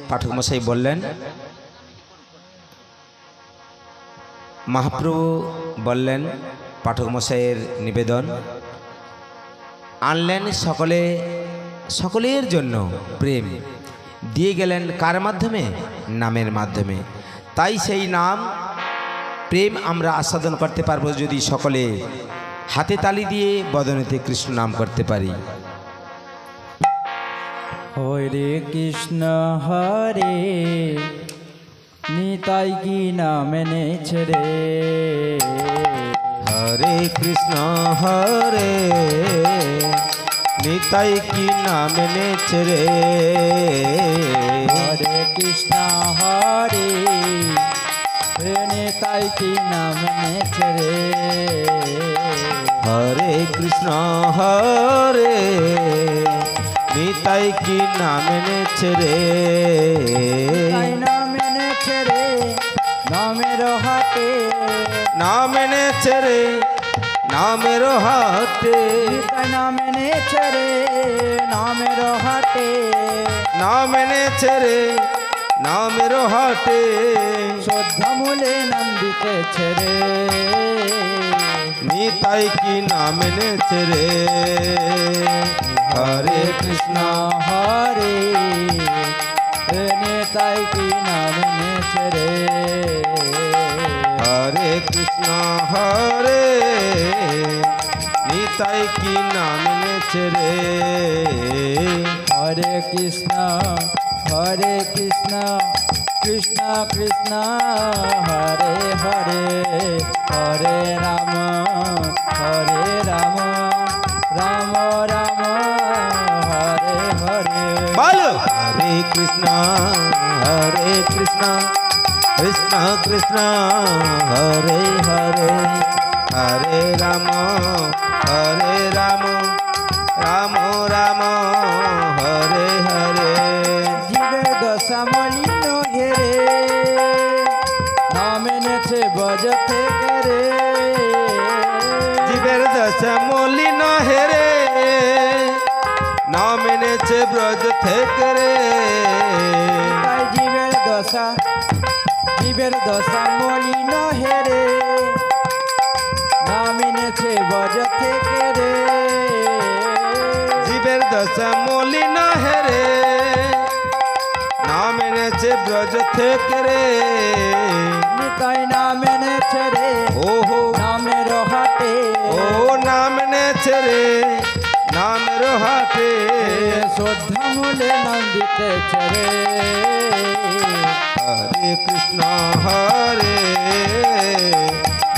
পাঠক মশাই বললেন, মহাপ্রভু বললেন পাঠক মশাইয়ের নিবেদন আনলেন সকলের জন্য প্রেম দিয়ে গেলেন কার মাধ্যমে? নামের মাধ্যমে। তাই সেই নাম প্রেম আমরা আস্বাদন করতে পারবো যদি সকলে হাতে তালি দিয়ে বদনেতে কৃষ্ণ নাম করতে পারি। হরে কৃষ্ণ হরে নিতাই কি নাম এনেছে রে। হরে কৃষ্ণ হরে নিতাই কি নাম এনেছে রে। হরে কৃষ্ণ হরে নিতাই কি নাম এনেছে রে। হরে কৃষ্ণ হরে নিতাই কি নাম এনেছে রে। নাম এনেছে রে নামের হাতে। নাম এনেছে রে নামের হাতে। নাম এনেছে রে নামের হাতে। নাম এনেছে রে নামের হাতে। শ্রদ্ধা মূলে নাম দিতেছে রে। নিতাই কি নাম এনেছে রে। হরে কৃষ্ণ হরে নিতাই কি নাম এনেছে রে। হরে কৃষ্ণ হরে নিতাই কি নাম এনেছে রে। হরে কৃষ্ণ কৃষ্ণ কৃষ্ণ হরে হরে হরে রাম রাম রাম হরে হরে। বলো হরে কৃষ্ণ কৃষ্ণ কৃষ্ণ হরে হরে হরে রাম রাম রাম হরে হরে। জীবের দশা মলিন হেরে নাম এনেছে বজ থেকে রে। জীবের দশা মলিন হেরে নাম এনেছে ব্রজ থেকে রে। তাই জীবের দশা মলিন হেরে নাম এনেছে বজ থেকে রে। জীবের দশা মলিন হেরে নাম এনেছে ব্রজ থেকে রে। তাই নাম এনেছে রে ওহো নামের হাতে। ও নাম এনেছে রে নামের হাতে। শ্রদ্ধা মূলে নাম দিতেছে রে। হরে কৃষ্ণ হরে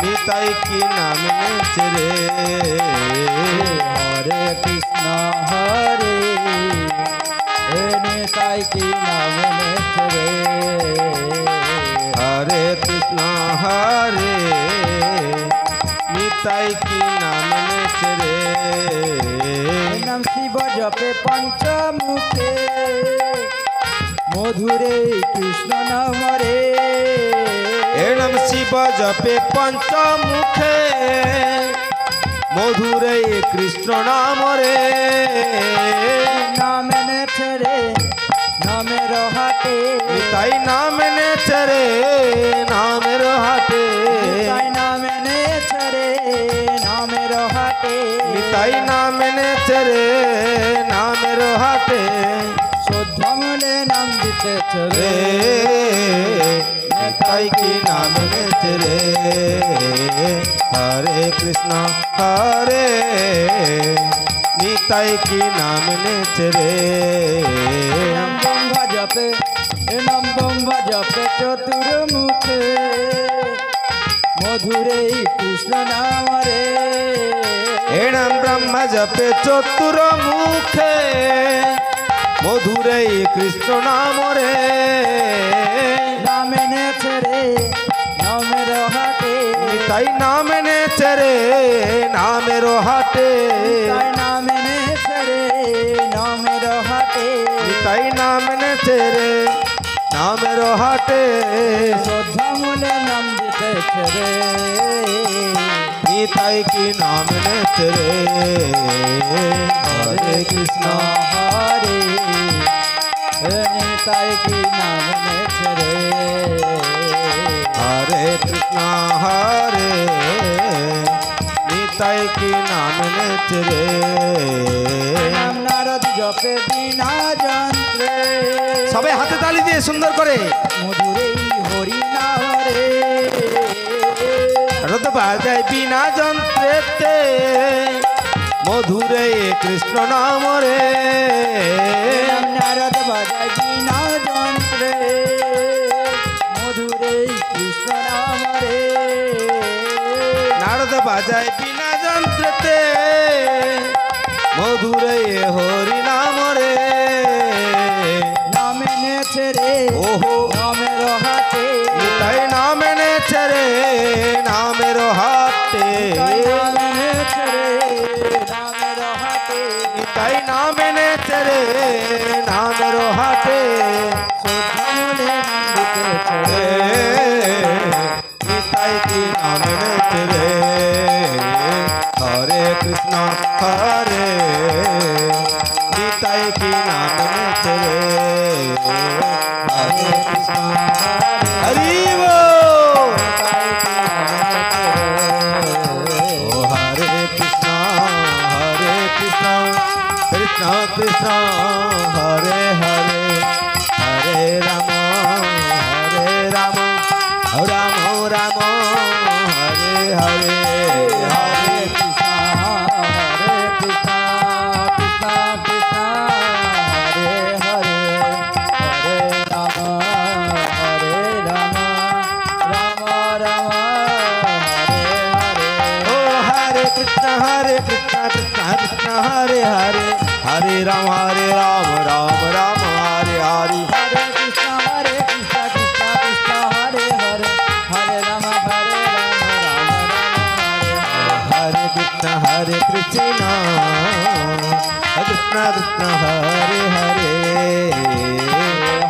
নিতাই কি নাম এনেছে রে। হরে কৃষ্ণ হরে নিতাই কি নাম এনেছে রে। হরে কৃষ্ণ হরে নিতাই কি নাম এনেছে রে। নাম শিব জপে পঞ্চমুখে মধুরে কৃষ্ণ নাম রে। এ নাম শিব জপে পঞ্চমুখে মধুরে কৃষ্ণ নাম রে। নাম এনেছে রে নামের হাতে। তাই নাম এনেছে রে নামের হাতে। তাই নাম এনেছে রে নামের হাতে। তাই নাম এনেছে রে নামের হাতে। শ্রদ্ধা মূলে নাম দিতেছে রে। তাই কি নাম এনেছে রে। হরে কৃষ্ণ হরে নিতাই কি নাম এনেছে রে। নাম ব্রহ্মা জপে চতুর্মুখে মধুরে কৃষ্ণ নাম রে। এ নাম ব্রহ্মা জপে চতুর্মুখে মধুরে কৃষ্ণ নাম রে। নাম এনেছে রে নামের হাতে। তাই নাম এনেছে রে নামের হাতে। তাই নাম এনেছে রে নামের হাতে। তাই নাম এনেছে রে নামের হাতে। শ্রদ্ধা মূলে নাম দিতেছে রে। নিতাই কি নাম এনেছে রে। হরে কৃষ্ণ হরে নিতাই কি নাম নেছে রে হরে কৃষ্ণ হরে নিতাই কি নাম নেছে রে নাম নারদ জপে বিনা যন্ত্রে সবাই হাতে তালি দিয়ে সুন্দর করে মধুরে হরি নাম রে রথ বাজায় বিনা যন্ত্রেতে মধুরে কৃষ্ণ নাম রে নাম নারদ বাজায় বিনা যন্ত্রে মধুরে কৃষ্ণ নাম রে নারদ বাজায় বিনা যন্ত্রেতে মধুরে হরি নাম রে নাম এনেছে রে ওহো নামের হাতে তাই নাম এনেছে রে নামের হাতে নাম এনেছে রে নামের হাতে তাই নাম এনেছে রে নামের হাতে শ্রদ্ধামূলে নাম দিতেছে রে নিতাই কি নাম এনেছে রে হরে কৃষ্ণ হরে নিতাই কি নাম এনেছে রে হরে কৃষ্ণ হরি বল ও হরে কৃষ্ণ কৃষ্ণ কৃষ্ণ হরে হরে হরে রাম রাম রাম হরে হরে হরে কৃষ্ণ হরে কৃষ্ণ কৃষ্ণ কৃষ্ণ হরে হরে হরে রাম রাম রাম হরে হরে ও হরে কৃষ্ণ কৃষ্ণ কৃষ্ণ হরে হরে হরে রাম রাম রাম হরে হরে हरे कृष्ण कृष्ण कृष्ण हरे हरे हरे राम राम हरे कृष्ण कृष्ण कृष्ण हरे हरे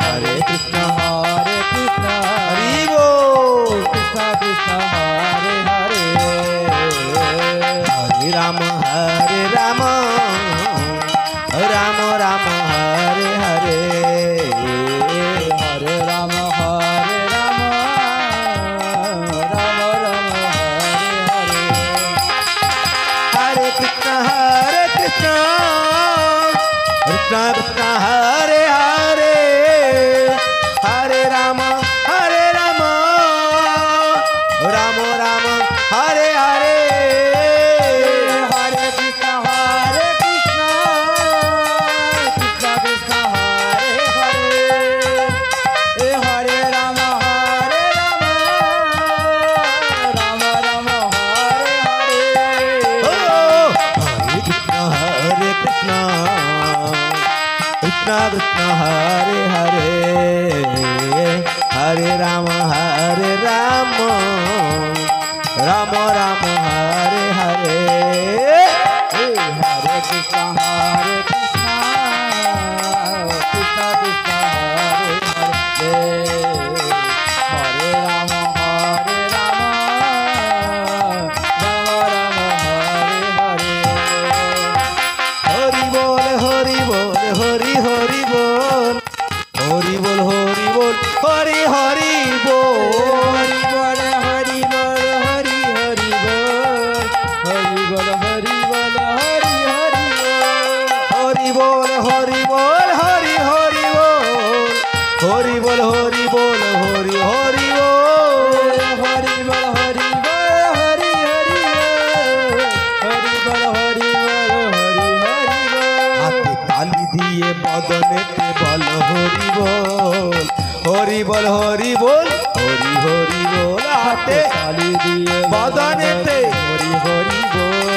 हरे कृष्ण हरे कृष्ण हरि बोल कृष्ण कृष्ण हरे हरे हरे राम राम राम राम हरे हरे हरे राम राम राम राम हरे हरे हरे कृष्ण कृष्ण कृष्ण हरे हरे हरे राम राम राम राम हरे हरे हरे कृष्ण कृष्ण कृष्ण हरे हरे हरे राम राम राम हरे ओ हरे हरे कृष्ण कृष्ण कृष्ण हरे हरे हरे राम राम राम राम हरे हरे हरे कृष्ण कृष्ण कृष्ण हरे हरे हरे राम राम राम हरे हरे हरि बोल हरि बोल हरि हरि बोल हरि बोल हरि बोल हरि हरि बोल हरि बोल हरि हरि बोल हरि बोल हरि बोल हरि हरि हरि बोल बोल हरि बोल हरि हरि बोल हरि बोल हरि हरि बोल हाथे ताली दिए बदनेते बल हरि बोल हरि बोल हरि बोल हरि हरि बोल हाथे ताली दिए बदनेते हरि हरि बोल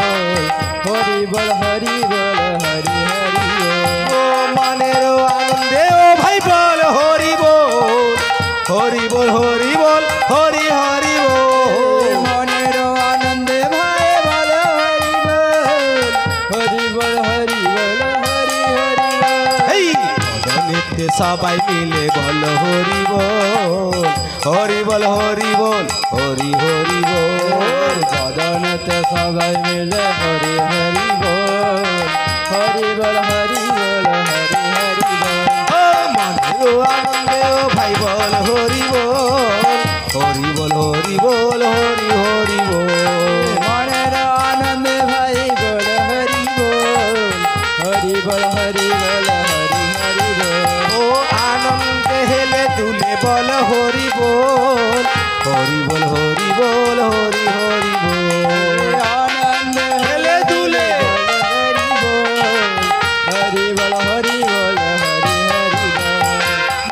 हरि बोल हरि हरि ও মনের আনন্দে ও ভাই বল হরি বল হরি বল হরি বল হরি হরি বল মনের আনন্দে ভাই বল হরি বল হরি বল হরি হরি এই বদনেতে সবাই মিলে বল হরি বল হরি বল হরি বল হরি হরি বল বদনতে সবাই মিলে হরি হরি বল হরি বল হরি বল হরি হরি বল ও মনে ও আনন্দে ও ভাই বল হরি বল হরি বল হরি বল হরি হরি বল মনের আনন্দে ভাই বল হরি বল হরি বল হরি বল হরি হরি বল ও আনন্দে হেলে দুলে বল হরি বল হরি বল হরি বল হরি হরি বল আনন্দে হেলে দুলে হরি বল হরি বল হরি হরি বল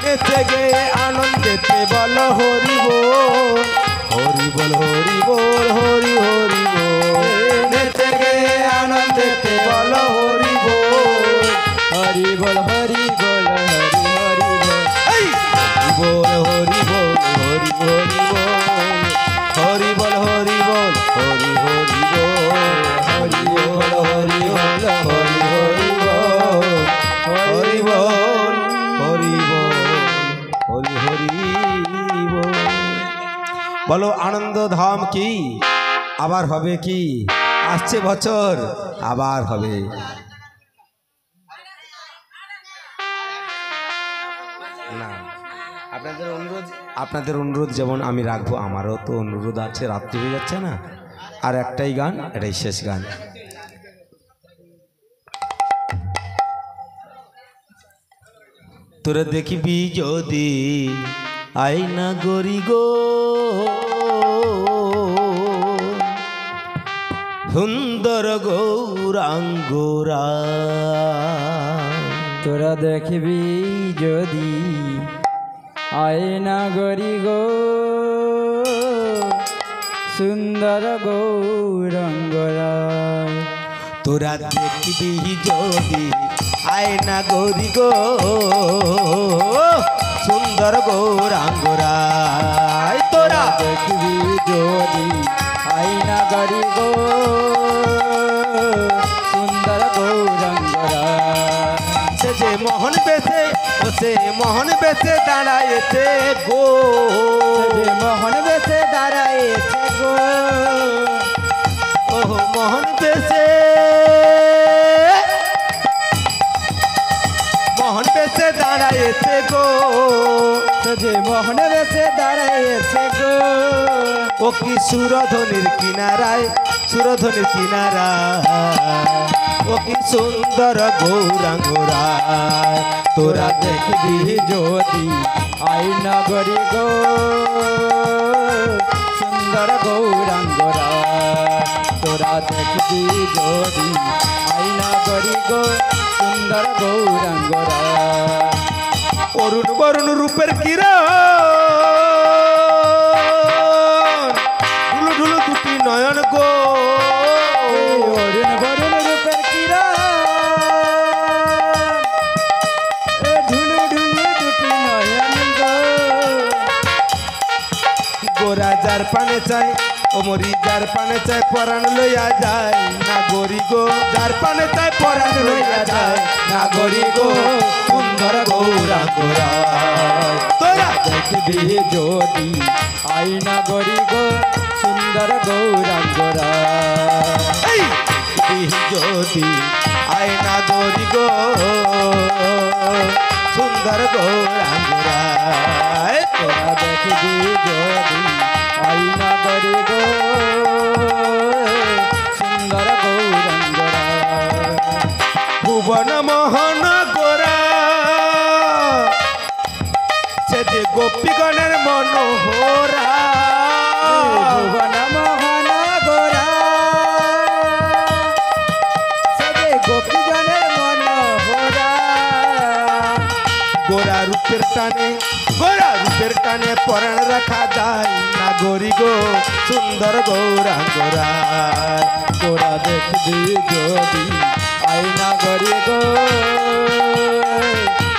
নেচে গে আনন্দেতে বল হরি বল হরি বল হরি বল হরি হরি বল নেচে গে আনন্দেতে বল হরি বল হরি বল হরি বল হরি হরি বল এই বল হরি বল হরি হরি বল হরি বল হরি বল হরি হরি বল হরি বল হরি বল হরি হরি বল হরি বল হরি বল হরি হরি বল বলো আনন্দ ধাম কি আবার হবে কি আসছে বছর আবার হবে না আপনাদের অনুরোধ যেমন আমি রাখবো আমারও তো অনুরোধ আছে রাত্রি হয়ে যাচ্ছে না আর একটাই গান এটাই শেষ গান তোরা দেখিবি যদি আইনা গরি গো সুন্দর গৌরাঙ্গরা তোরা দেখবি যদি আয়না গরি গো সুন্দর গৌরঙ্গরা তোরা দেখবি যদি আয়না গরি গো সুন্দর গৌরাঙ্গরা তোরা দেখবি যদি আয়না গরি গো সুন্দর গৌরঙ্গরা সে যে মোহন বেছে ও সে মোহন বেছে দাঁড়ায়েছে গো যে মোহন বেশে দাঁড়ায়েছে গো ও মোহন বেছে দাঁড়ায়েছে গো যে মোহন বেশে দাঁড়ায়েছে গো ও কি সুরধনির কিনারায় সুরধনির কিনারায় ও কি সুন্দর গৌরাঙ্গরায় তোরা দেখবি যদি আয়না গরি গো সুন্দর গৌরাঙ্গরা তোরা দেখবি যদি আয়না গরি গো সুন্দর গৌরাঙ্গরা অরুণ বরুণ রূপের কিরণ ঢুলু ঢুলু দুটি নয়ন গো অরুণ বরুণ রূপের কিরণ ঢুলু ঢুলু দুটি নয়ন গো গোরা যার পানে চাই ও মরি যার পানে চাই পরাণ লইয়া যায় না গরি গো যার পানে চাই পরাণ লইয়া যায় না গরি গো সুন্দর গৌরাঙ্গরা তোরা দেখবি যদি আয়না গরি গো সুন্দর গৌরাঙ্গরা এই যদি আয়না গরি গো সুন্দর গৌরাঙ্গরা তোরা দেখবি যদি আয়না গরি গো সুন্দর গৌরাঙ্গরা ভুবন মোহন গোরা সে যে গোপীগণের মনোহরা ভুবন মোহন গোরা সে গোপীজনের মনোহরা গোরা রূপের টানে পরাণ রাখা যায় না গরি গো সুন্দর গৌরাঙ্গরা তোরা দেখবি যদি আয়না গরি গো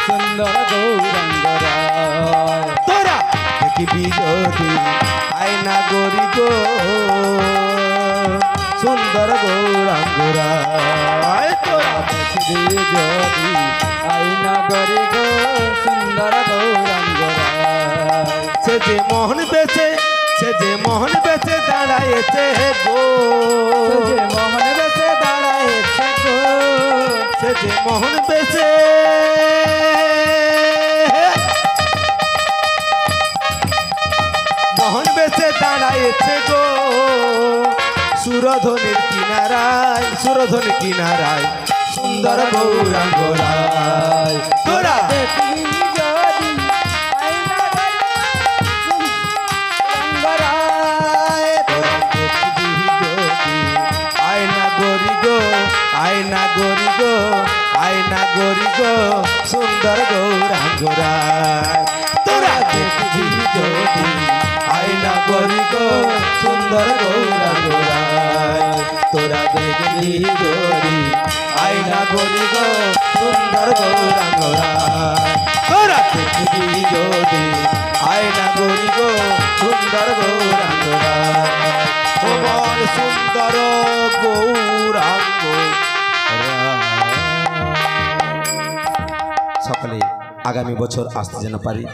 সুন্দর গৌরাঙ্গরা তোরা দেখিবি যদি আয়না গরি গো সুন্দর গৌরাঙ্গরা তোরা দেখবি যদি আয়না গরি গো সুন্দর গৌরাঙ্গরা সে যে মোহন বেছে দাঁড়ায়েছে গো যে মোহন বেশে দাঁড়ায়েছে গো এসেছে মোহন বেশে, মোহন বেশে দাঁড়াইছে গো সুরধনের কিনারায়, সুরধনের কিনারায় সুন্দর গৌরাঙ্গ রায়। তোরা দেখবি যদি আয়না গঙ্গরায়, তোরা দেখবি যদি আয়না গরি গো, আয়না গরি গো, আয়না গরি গো সুন্দর গৌরাঙ্গ রায়। তোরা দেখবি যদি আয়না গরি গো সুন্দর গৌরাঙ্গ রায়। তোরা দেখবি যদি আয়না গরি গো সুন্দর গৌরাঙ্গ রায়। তোরা দেখবি যদি আয়না গরি গো সুন্দর গৌরাঙ্গ রায়। তোমার সুন্দর গৌরাঙ্গ রায়। সকলে আগামী বছর আসতে যেন পারি।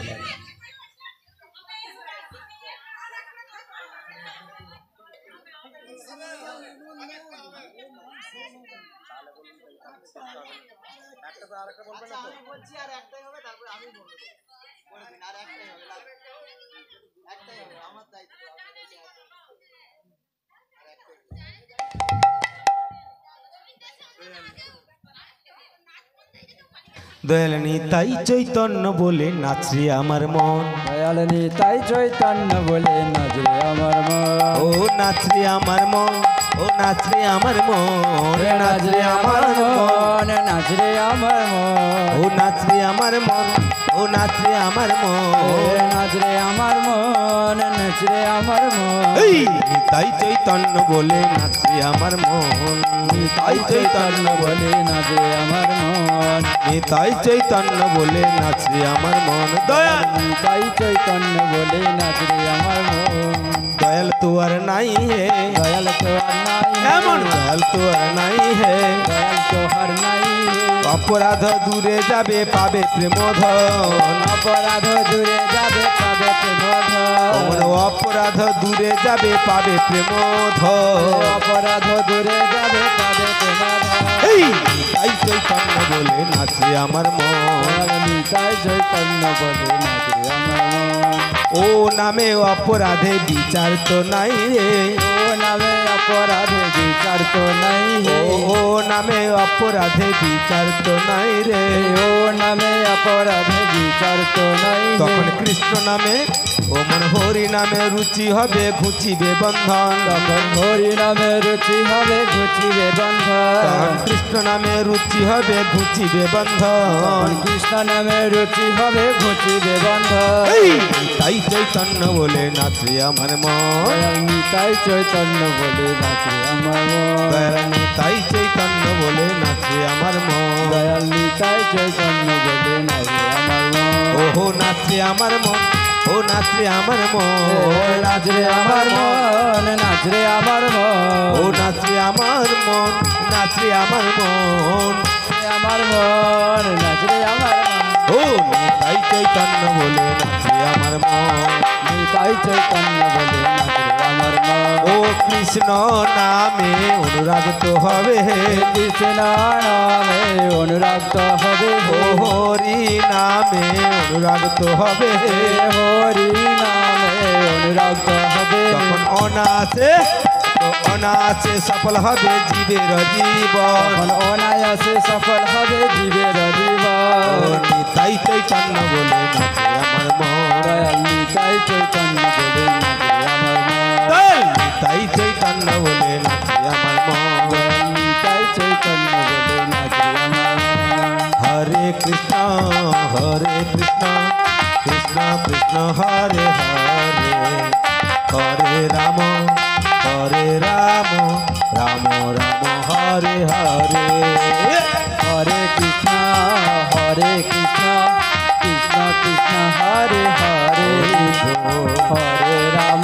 দয়াল নিতাই চৈতন্য বলে নাচরে আমার মন, দয়াল নিতাই চৈতন্য বলে নাচরে আমার মন, ও নাচরে আমার মন, ও নাচরে আমার মন, নাচরে আমার মন, নাচরে আমার মন, ও নাচরে আমার মন, ও নাচরে আমার মন, নাচরে আমার মন, নাচরে আমার মন। এই নিতাই চৈতন্য বলে নাচরে আমার মন, নিতাই চৈতন্য বলে, নাচরে আমার মন, নিতাই চৈতন্য বলে নাচরে আমার মন। দয়াল নিতাই চৈতন্য বলে নাচরে আমার মন। দয়াল তো আর নাই হে, দয়াল তো আর নাই এমন দয়াল তো আর নাই হে, দয়াল তো আর নাই অপরাধ দূরে যাবে পাবে প্রেম ধন, অপরাধ দূরে যাবে পাবে প্রেম ওমন ধন, অপরাধ দূরে যাবে পাবে প্রেম ধন। অপরাধ দূরে যাবে পাবে প্রেম ধন। এই তাই চৈতন্য বলে নাচে আমার মন, দয়াল নিতাই চৈতন্য বলে নাচরে আমার মন। ও নামে অপরাধে বিচার তো নাই রে, ও নামে অপরাধে বিচার তো নাই হে, ও নামে অপরাধে বিচার তো নাই রে। ও নামে অপরাধে বিচার তো নাই হে। তখন কৃষ্ণ নামে ও মন হরি নামে রুচি হবে ঘুচিবে বন্ধন, তখন হরি নামে রুচি হবে ঘুচিবে বন্ধন, তখন কৃষ্ণ নামে রুচি হবে ঘুচিবে বন্ধন। তখন কৃষ্ণ নামে রুচি হবে ঘুচিবে বন্ধন। এই তাই চৈতন্য বলে নাচে আমার মন, দয়াল নিতাই চৈতন্য বলে নাচে আমার মন, দয়াল তাই চৈতন্য বলে নাচে আমার মন। দয়াল নিতাই চৈতন্য বলে নাচে আমার মন। ওহো নাচে আমার মন, ও নাচে আমার মন, নাচরে আমার মন, নাচরে আমার মন, ও নাচে আমার মন, নাচে আমার মন। আমার মন, নাচরে আমার মন। ও তাই চৈতন্য বলে নাচে আমার মন, নিতাই চৈতন্য বলে নাচরে আমার মন। ও কৃষ্ণ নামে অনুরাগ তো হবে, কৃষ্ণ নামে অনুরাগ হবে, ও হরি নামে অনুরাগ তো হবে। হরি নামে অনুরাগ হবে। তখন অনাসে অনাসে সফল হবে জীবের জীবন, তখন অনায়াসে সফল হবে জীবের ও জীবন। নিতাই চৈতন্য বলে নাচে আমার মন, দয়াল নিতাই চৈতন্য বলে নাচে আমার মন, দয়াল নিতাই চৈতন্য বলে নাচে আমার মন। দয়াল নিতাই চৈতন্য বলে নাচে আমার মন। হরে কৃষ্ণ কৃষ্ণ কৃষ্ণ হরে হরে, হরে রাম রাম রাম হরে হরে। হরে কৃষ্ণ কৃষ্ণ কৃষ্ণ হরে হরে, হরে রাম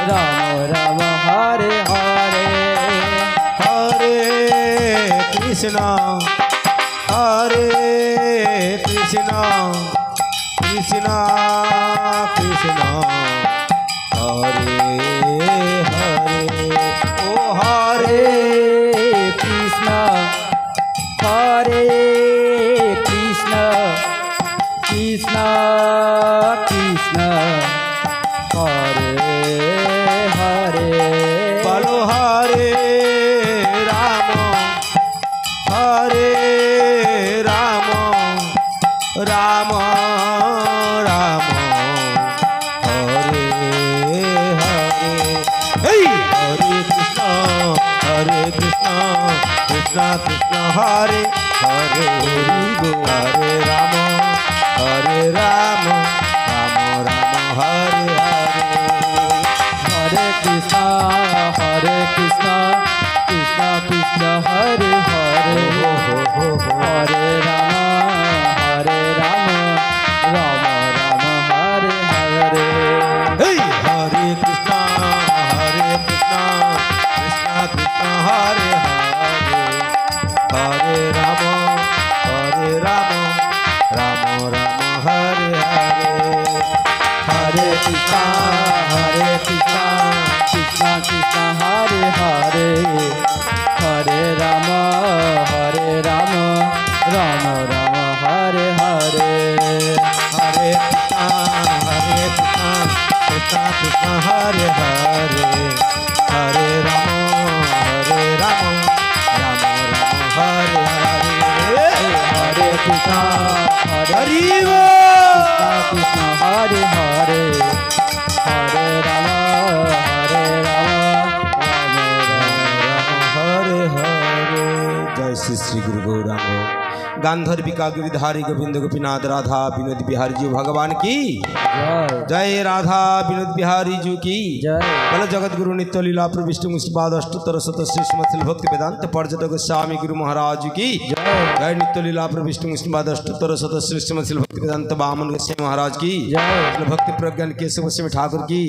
রাম হরে হরে। হরে কৃষ্ণ কৃষ্ণ কৃষ্ণ কৃষ্ণ হরে হরে, ও হরে কৃষ্ণ কৃষ্ণ কৃষ্ণ হরে হরে বলো হরে রাম হরে রাম রাম রাম হরে হরে এই হরে কৃষ্ণ কৃষ্ণ কৃষ্ণ হরে হরে হরে রাম রাম রাম হরে হরে হরে কৃষ্ণ কৃষ্ণ কৃষ্ণ হরে হরে হরে রাম রাম রাম হরে হরে এই হরে কৃষ্ণ কৃষ্ণ কৃষ্ণ হরে হরে হরে রাম রাম রাম হরে হরে হরে কৃষ্ণ কৃষ্ণ কৃষ্ণ হরে হরে হরে রাম রাম রাম হরে হরে হরে কৃষ্ণ কৃষ্ণ হরে হরে হরে রাম রাম রাম হরে হরে হরে কৃষ্ণ হরি কৃষ্ণ হরে হরে হরে রাম হরে হরে জয় শ্রী শ্রী গুরু গৌরাঙ্গ गांधर्विका गिरिधारी गोविंद गोपीनाथ राधा विनोद बिहारी जी भगवान की जय राधा विनोद बिहारी जी की जय बोलो जगत गुरु नित्य लीला प्रविष्ट मुस्पाद अष्टोत्तर शत श्री भक्ति वेदांत पर्यटक गोस्वामी गुरु महाराज की जय नित्य लीला प्रविष्ट मुस्पाद अष्टोत्तर शत श्री भक्ति वेदांत वामन गोस्वामी महाराज की जय भक्ति प्रज्ञान केशव गोस्वामी ठाकुर की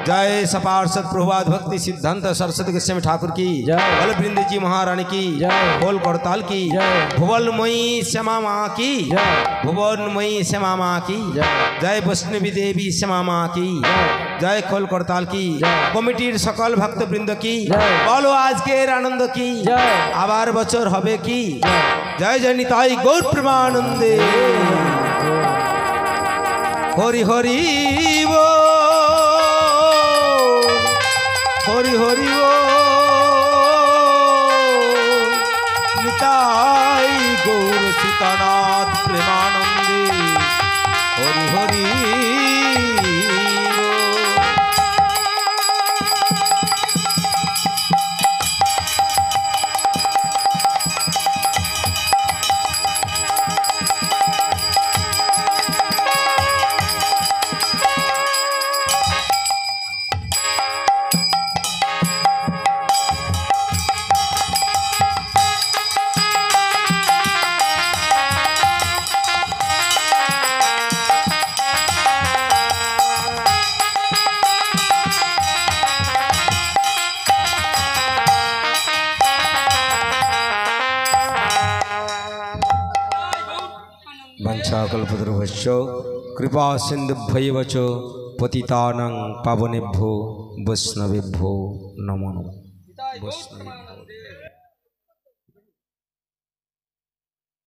जय सपार्षद प्रभुपाद भक्ति सिद्धांत सरस्वती गोस्वामी ठाकुर की बोलो वृंद जी महारानी की बोल करताल की भुवनमयी श्यामा माँ की भुवनमयी श्यामा माँ की जय वैष्णवी देवी श्यामा माँ की जय खोल करताल की कमिटिर सकल भक्त बृंद की बोलो आज के आनंद की आबार बचर हबे की जय जय निताई गौर प्रेमानंदे हरि हरि वो हरि हरि वो निताई गौर सीतानाथ प्रेमानंदे हरि हरि वंशाकल्पतरुभ्यश्च कृपा सिन्धुभ्यैव च पतितानां पावनेभ्यो वैष्णवेभ्यो नमो नमः।